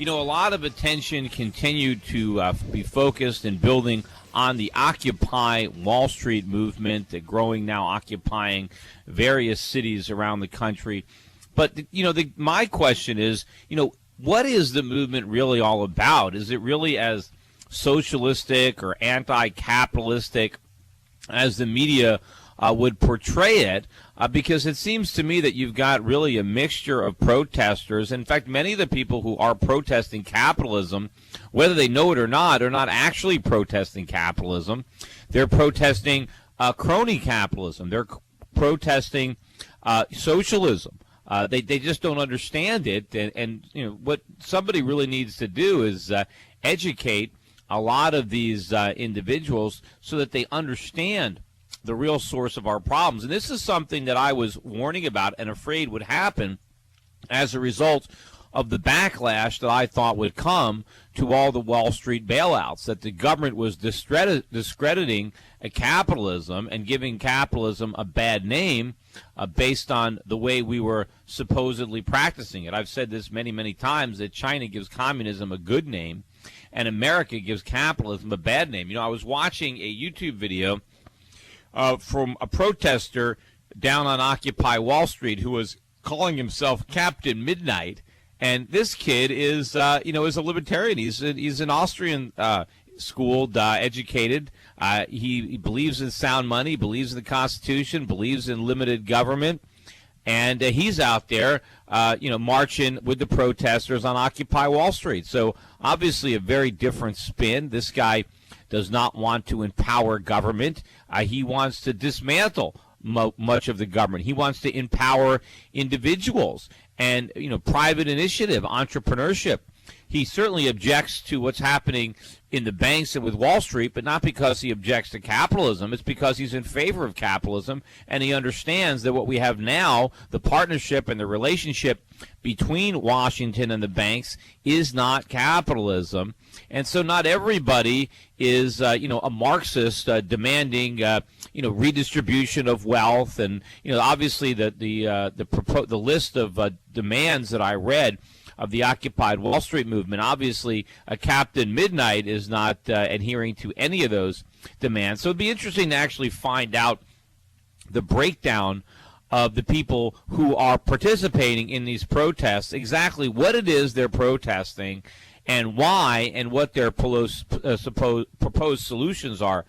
A lot of attention continued to be focused and building on the Occupy Wall Street movement, growing now, occupying various cities around the country. But, my question is, what is the movement really all about? Is it really as socialistic or anti-capitalistic as the media would portray it? Because it seems to me that you've got really a mixture of protesters. In fact, many of the people who are protesting capitalism, whether they know it or not, are not actually protesting capitalism. They're protesting crony capitalism. They're protesting socialism. They just don't understand it. And what somebody really needs to do is educate a lot of these individuals so that they understand the real source of our problems. And this is something that I was warning about and afraid would happen as a result of the backlash that I thought would come to all the Wall Street bailouts, that the government was discrediting capitalism and giving capitalism a bad name based on the way we were supposedly practicing it. I've said this many, many times, that China gives communism a good name and America gives capitalism a bad name. I was watching a YouTube video from a protester down on Occupy Wall Street who was calling himself Captain Midnight. And this kid is a libertarian. He's an Austrian schooled, educated. He believes in sound money, believes in the Constitution, believes in limited government. And he's out there, marching with the protesters on Occupy Wall Street. So obviously a very different spin. This guy does not want to empower government. He wants to dismantle much of the government. He wants to empower individuals and, private initiative, entrepreneurship. He certainly objects to what's happening in the banks and with Wall Street, but not because he objects to capitalism. It's because he's in favor of capitalism, and he understands that what we have now, the partnership and the relationship between Washington and the banks, is not capitalism. And so not everybody is, a Marxist demanding, redistribution of wealth. And, obviously the list of demands that I read of the Occupied Wall Street movement, obviously Captain Midnight is not adhering to any of those demands. So it'd be interesting to actually find out the breakdown of the people who are participating in these protests, exactly what it is they're protesting and why, and what their proposed solutions are.